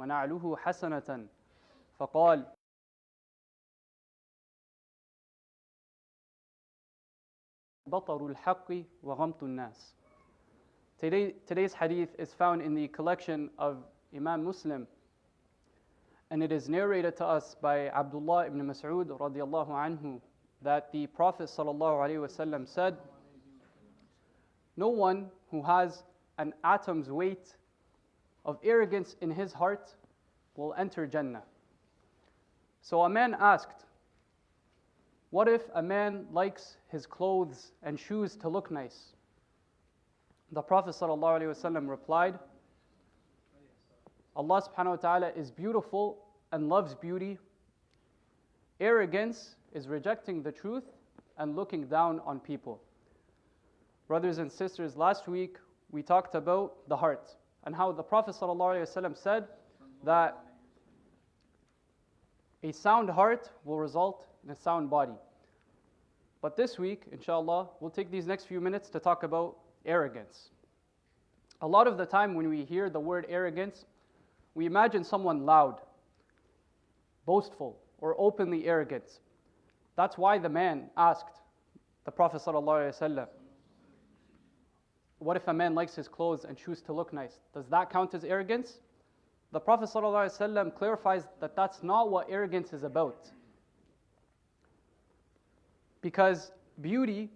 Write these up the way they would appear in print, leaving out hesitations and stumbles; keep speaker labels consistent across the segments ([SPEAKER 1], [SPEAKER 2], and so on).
[SPEAKER 1] ونعله حسنة فقال بطر الحق وغمط الناس. Today's hadith is found in the collection of Imam Muslim, and it is narrated to us by Abdullah ibn Mas'ud radiyallahu anhu that the Prophet sallallahu alaihi wasallam said, "No one who has an atom's weight of arrogance in his heart will enter Jannah." So a man asked, what if a man likes his clothes and shoes to look nice? The Prophet ﷺ replied, Allah subhanahu wa ta'ala is beautiful and loves beauty. Arrogance is rejecting the truth and looking down on people. Brothers and sisters, last week we talked about the heart and how the Prophet ﷺ said that a sound heart will result in a sound body. But this week, inshallah, we'll take these next few minutes to talk about arrogance. A lot of the time when we hear the word arrogance, we imagine someone loud, boastful, or openly arrogant. That's why the man asked the Prophet ﷺ, what if a man likes his clothes and shoes to look nice? Does that count as arrogance? The Prophet ﷺ clarifies that that's not what arrogance is about. Because beauty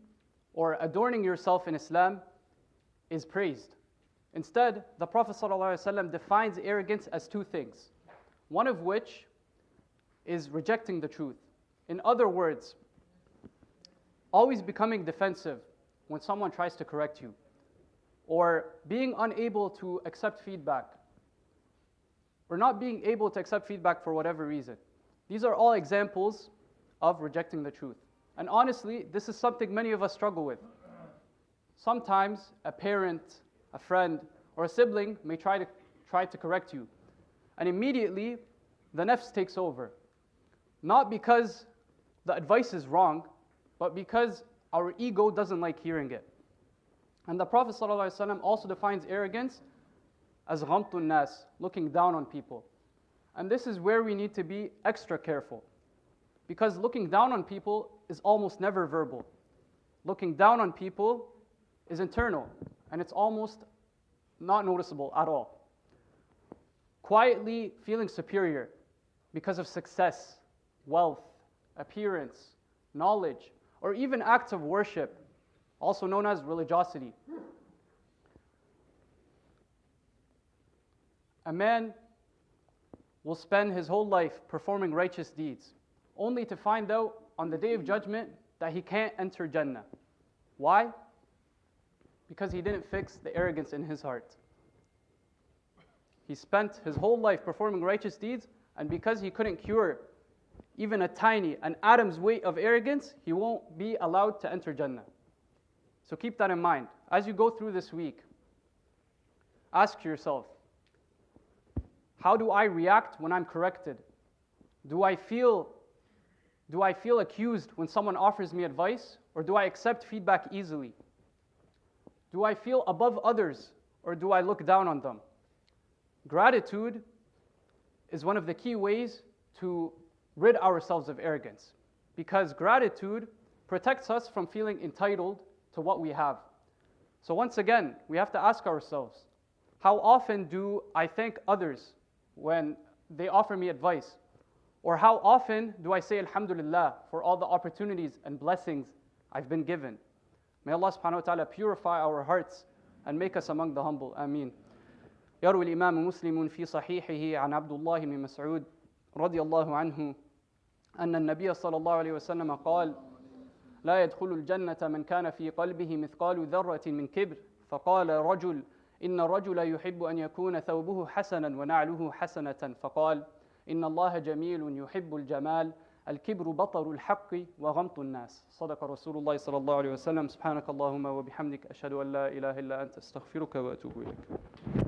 [SPEAKER 1] or adorning yourself in Islam is praised. Instead, the Prophet ﷺ defines arrogance as two things, one of which is rejecting the truth. In other words, always becoming defensive when someone tries to correct you, or being unable to accept feedback, or not being able to accept feedback for whatever reason. These are all examples of rejecting the truth. And honestly, this is something many of us struggle with. Sometimes a parent, a friend, or a sibling may try to correct you, and immediately the nafs takes over. Not because the advice is wrong, but because our ego doesn't like hearing it. And the Prophet ﷺ also defines arrogance as ghamtun nas, looking down on people. And this is where we need to be extra careful, because looking down on people is almost never verbal. Looking down on people is internal, and it's almost not noticeable at all. Quietly feeling superior because of success, wealth, appearance, knowledge, or even acts of worship, also known as religiosity. A man will spend his whole life performing righteous deeds, only to find out on the Day of Judgment that he can't enter Jannah. Why? Because he didn't fix the arrogance in his heart. He spent his whole life performing righteous deeds, and because he couldn't cure even an atom's weight of arrogance, he won't be allowed to enter Jannah. So keep that in mind. As you go through this week, ask yourself, how do I react when I'm corrected? Do I feel accused when someone offers me advice, or do I accept feedback easily? Do I feel above others, or do I look down on them? Gratitude is one of the key ways to rid ourselves of arrogance, because gratitude protects us from feeling entitled to what we have. So once again, we have to ask ourselves, how often do I thank others when they offer me advice? Or how often do I say Alhamdulillah for all the opportunities and blessings I've been given? May Allah subhanahu wa ta'ala purify our hearts and make us among the humble. Ameen. يروي الإمام مسلم في صحيحه عن عبد الله بن مسعود رضي الله عنه أن النبي صلى الله عليه وسلم قال: لا يدخل الجنة من كان في قلبه مثقال ذرة من كبر. فقال رجل: إن الرجل يحب أن يكون ثوبه حسنا ونعله حسنة. فقال: إن الله جميل يحب الجمال الكبر بطر الحق وغمط الناس. صدق رسول الله صلى الله عليه وسلم. سبحانك اللهم وبحمدك أشهد أن لا إله إلا أنت أستغفرك وأتوب إليك.